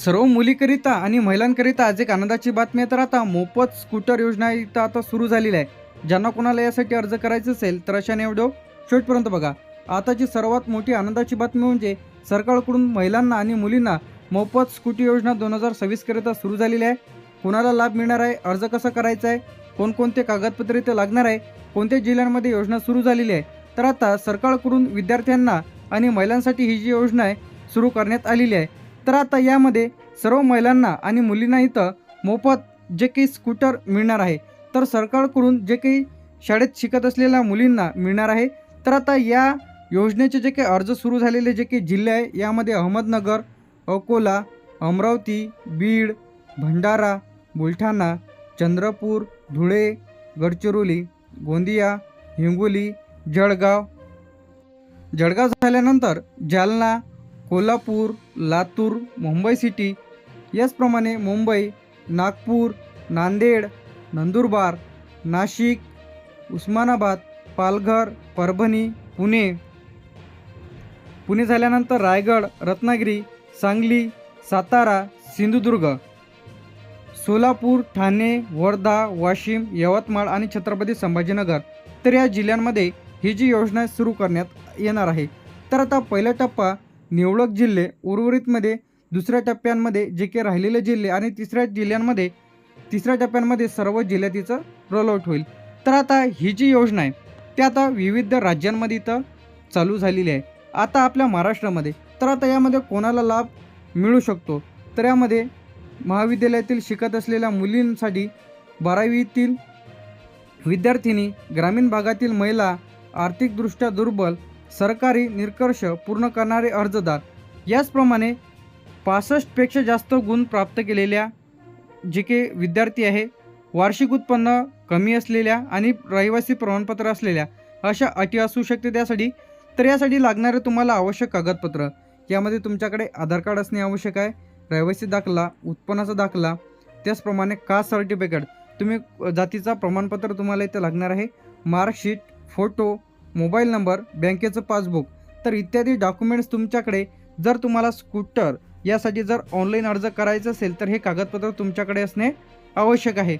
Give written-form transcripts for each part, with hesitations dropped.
सर्व मुलीकरिता आणि महिलांकरिता आज एक आनंदाची बातमी आहे। तर आता मोफत स्कूटर योजना इथं आता सुरू झालेली आहे। ज्यांना कोणाला यासाठी अर्ज करायचा असेल तर अशाने व्हिडिओ शेवटपर्यंत बघा। आताची सर्वात मोठी आनंदाची बातमी म्हणजे सरकारकडून महिलांना आणि मुलींना मोफत स्कूटी योजना 2026 करिता सुरू झालेली आहे। कोणाला लाभ मिळणार आहे, अर्ज कसा करायचा आहे, कोणकोणते कागदपत्रे इथे लागणार आहे, कोणत्या जिल्ह्यांमध्ये योजना सुरू झालेली आहे, तर आता सरकारकडून विद्यार्थ्यांना आणि महिलांसाठी ही जी योजना आहे सुरू करण्यात आलेली आहे। तर आता यामध्ये सर्व महिलांना आणि मुलींना इथं मोफत जे काही स्कूटर मिळणार आहे, तर सरकारकडून जे काही शाळेत शिकत असलेल्या मुलींना मिळणार आहे। तर आता या योजनेचे जे काही अर्ज सुरू झालेले जे काही जिल्हे आहे यामध्ये अहमदनगर, अकोला, अमरावती, बीड, भंडारा, बुलढाणा, चंद्रपूर, धुळे, गडचिरोली, गोंदिया, हिंगोली, जळगाव झाल्यानंतर जालना, कोल्हापूर, लातूर, मुंबई सिटी, याचप्रमाणे मुंबई, नागपूर, नांदेड, नंदुरबार, नाशिक, उस्मानाबाद, पालघर, परभणी, पुणे झाल्यानंतर रायगड, रत्नागिरी, सांगली, सातारा, सिंधुदुर्ग, सोलापूर, ठाणे, वर्धा, वाशिम, यवतमाळ आणि छत्रपती संभाजीनगर, तर या जिल्ह्यांमध्ये ही जी योजना सुरू करण्यात येणार आहे। तर आता पहिला टप्पा निवडक जिल्हे, उर्वरितमध्ये दुसऱ्या टप्प्यांमध्ये जे काही राहिलेले जिल्हे आणि तिसऱ्या टप्प्यांमध्ये सर्व जिल्ह्यात तिचं रोलआउट होईल। तर आता ही जी योजना आहे ती आता विविध राज्यांमध्ये इथं चालू झालेली आहे। आता आपल्या महाराष्ट्रामध्ये तर आता यामध्ये कोणाला लाभ मिळू शकतो, तर यामध्ये महाविद्यालयातील शिकत असलेल्या मुलींसाठी, 12वीतील विद्यार्थिनी, ग्रामीण भागातील महिला, आर्थिकदृष्ट्या दुर्बल, सरकारी निष्कर्ष पूर्ण करणारे अर्जदार, याचप्रमाणे 65पेक्षा जास्त गुण प्राप्त केलेल्या जे काही विद्यार्थी आहे, वार्षिक उत्पन्न कमी असलेल्या आणि रहिवासी प्रमाणपत्र असलेल्या अशा अटी असू शकते त्यासाठी। तर यासाठी लागणारे तुम्हाला आवश्यक कागदपत्र, यामध्ये तुमच्याकडे आधार कार्ड असणे आवश्यक आहे, रहिवासी दाखला, उत्पन्नाचा दाखला, त्याचप्रमाणे कास्ट सर्टिफिकेट, तुम्ही जातीचा प्रमाणपत्र तुम्हाला इथे लागणार आहे, मार्कशीट, फोटो, मोबाईल नंबर, बँकेचं पासबुक, तर इत्यादी डॉक्युमेंट्स तुमच्याकडे, जर तुम्हाला स्कूटर यासाठी जर ऑनलाईन अर्ज करायचा असेल तर हे कागदपत्र तुमच्याकडे असणे आवश्यक आहे।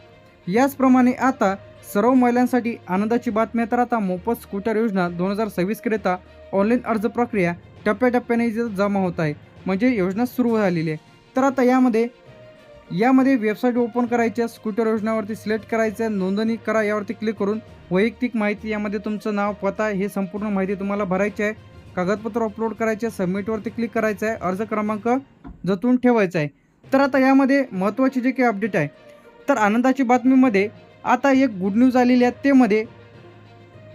याचप्रमाणे आता सर्व महिलांसाठी आनंदाची बातमी आहे। तर आता मोफत स्कूटर योजना 2026 करिता ऑनलाईन अर्ज प्रक्रिया टप्प्याटप्प्याने जमा होत आहे, म्हणजे योजना सुरू झालेली आहे। तर आता यामध्ये वेबसाईट ओपन करायची आहे, स्कूटर योजनावरती सिलेक्ट करायचं आहे, नोंदणी करा यावरती क्लिक करून वैयक्तिक माहिती, यामध्ये तुमचं नाव, पत्ता, हे संपूर्ण माहिती तुम्हाला भरायची आहे, कागदपत्र अपलोड करायचे आहे, सबमिटवरती क्लिक करायचं आहे, अर्ज क्रमांक जतून ठेवायचा आहे। तर आता यामध्ये महत्त्वाची जे काही अपडेट आहे, तर आनंदाची बातमीमध्ये आता एक गुड न्यूज आलेली आहे, ते मध्ये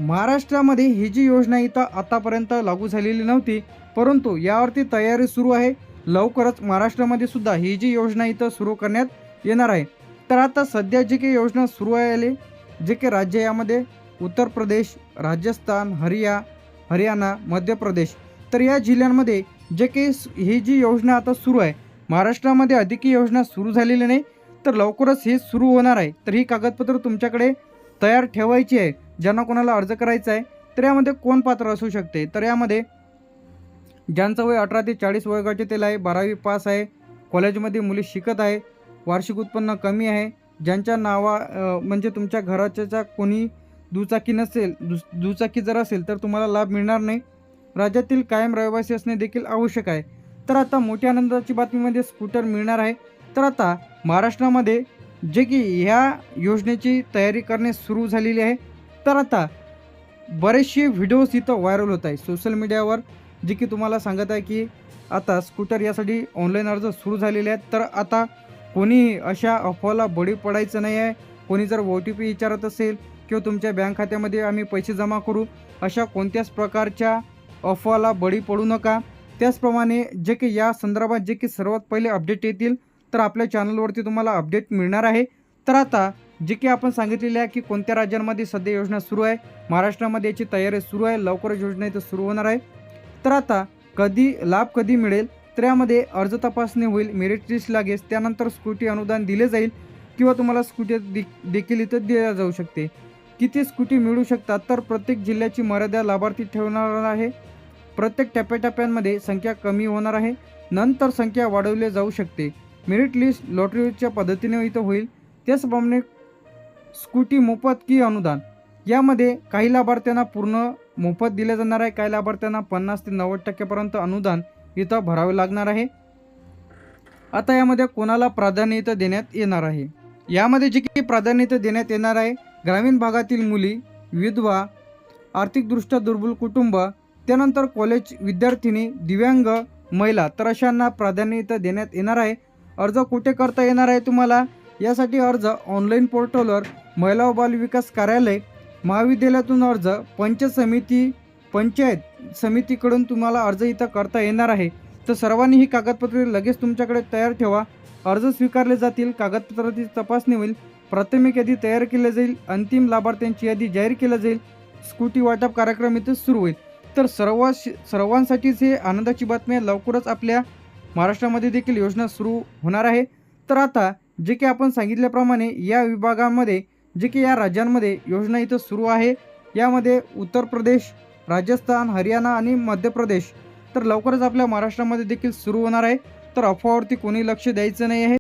महाराष्ट्रामध्ये ही जी योजना इथं आतापर्यंत लागू झालेली नव्हती, परंतु यावरती तयारी सुरू आहे। लवकरच महाराष्ट्रामध्ये सुद्धा ही जी योजना इथं सुरू करण्यात येणार आहे। तर आता सध्या जी काही योजना सुरू आहे, जे काही राज्य यामध्ये उत्तर प्रदेश, राजस्थान, हरियाणा, मध्य प्रदेश, तर या जिल्ह्यांमध्ये जे काही ही जी योजना आता सुरू आहे, महाराष्ट्रामध्ये अधिक योजना सुरू झालेली नाही, तर लवकरच हे सुरू होणार आहे। तर ही कागदपत्र तुमच्याकडे तयार ठेवायची आहे ज्यांना कोणाला अर्ज करायचा आहे। तर यामध्ये कोण पात्र असू शकते, तर यामध्ये ज्यांचं वय 18 ते 40 वयोगटातील आहे, 12वी पास आहे, कॉलेजमध्ये मुली शिकत आहे, वार्षिक उत्पन्न कमी आहे, ज्यांच्या म्हणजे तुमच्या घराच्या कोणी दुचाकी नसेल, दुचाकी जर असेल तर तुम्हाला लाभ मिळणार नाही, राज्यातील कायम रहिवासी असणे देखील आवश्यक आहे। तर आता मोठ्या आनंदाची बातमीमध्ये स्कूटर मिळणार आहे। तर आता महाराष्ट्रामध्ये जे की ह्या योजनेची तयारी करणे सुरू झालेली आहे, तर आता बरेचसे व्हिडिओज इथं व्हायरल होत आहे सोशल मीडियावर, जे की तुम्हाला सांगत आहे की आता स्कूटर यासाठी ऑनलाईन अर्ज सुरू झालेले आहेत। तर आता कोणी अशा अफवाला बळी पडायचं नाही आहे। कोणी जर OTP विचारत असेल किंवा तुमच्या बँक खात्यामध्ये आम्ही पैसे जमा करू, अशा कोणत्याच प्रकारच्या अफवाला बळी पडू नका। त्याचप्रमाणे जे की या संदर्भात जे की सर्वात पहिले अपडेट येतील, तर आपल्या चॅनलवरती तुम्हाला अपडेट मिळणार आहे। तर आता जे की आपण सांगितलेले आहे की कोणत्या राज्यांमध्ये सध्या योजना सुरू आहे, महाराष्ट्रामध्ये याची तयारी सुरू आहे, लवकरच योजना इथं सुरू होणार आहे। तर आता लाभ कधी मिळेल, तर यामध्ये अर्ज तपासणी होईल, मेरिट लिस्ट लागेल, त्यानंतर स्कूटी अनुदान दिले जाईल किंवा तुम्हाला स्कूटी देखील इथं दिल्या जाऊ शकते। किती स्कूटी मिळू शकतात, तर प्रत्येक जिल्ह्याची मर्यादा लाभार्थी ठेवणार आहे। प्रत्येक टप्प्याटप्प्यांमध्ये संख्या कमी होणार आहे, नंतर संख्या वाढवली जाऊ शकते। मेरिट लिस्ट लॉटरीच्या पद्धतीने इथं होईल. त्याचप्रमाणे स्कूटी मोफत की अनुदान, यामध्ये काही लाभार्थ्यांना पूर्ण मोफत दिले जाणार आहे, काही लाभार्थ्यांना 50 ते 90% अनुदान इथं भरावे लागणार आहे. आता यामध्ये कोणाला प्राधान्य इथं देण्यात येणार आहे, यामध्ये जे काही प्राधान्य इथं देण्यात येणार आहे, ग्रामीण भागातील मुली, विधवा, आर्थिकदृष्ट्या दुर्बल कुटुंब, त्यानंतर कॉलेज विद्यार्थिनी, दिव्यांग महिला, तर अशांना प्राधान्य इथं देण्यात येणार आहे. अर्ज कुठे करता येणार आहे तुम्हाला, यासाठी अर्ज ऑनलाईन पोर्टलवर महिला व बाल विकास कार्यालय, महाविद्यालयातून अर्ज, पंचायत समितीकडून तुम्हाला अर्ज इथं करता येणार आहे. तर सर्वांनी ही कागदपत्रे लगेच तुमच्याकडे तयार ठेवा. अर्ज स्वीकारले जातील, कागदपत्राची तपासणी होईल, प्राथमिक यादी तयार केली जाईल, अंतिम लाभार्थ्यांची यादी जाहीर केली जाईल, स्कूटी वाटप कार्यक्रम इथं सुरू होईल. तर सर्वांसाठीच हे आनंदाची बातमी आहे. लवकरच आपल्या महाराष्ट्रामध्ये देखील योजना सुरू होणार आहे. तर आता जे की आपण सांगितल्याप्रमाणे या विभागामध्ये जे की या राज्यांमध्ये योजना इथं सुरू आहे, यामध्ये उत्तर प्रदेश, राजस्थान, हरियाणा आणि मध्य प्रदेश, तर लवकरच आपल्या महाराष्ट्रामध्ये देखील सुरू होणार आहे. तर अफवावरती कोणी लक्ष द्यायचं नाही आहे.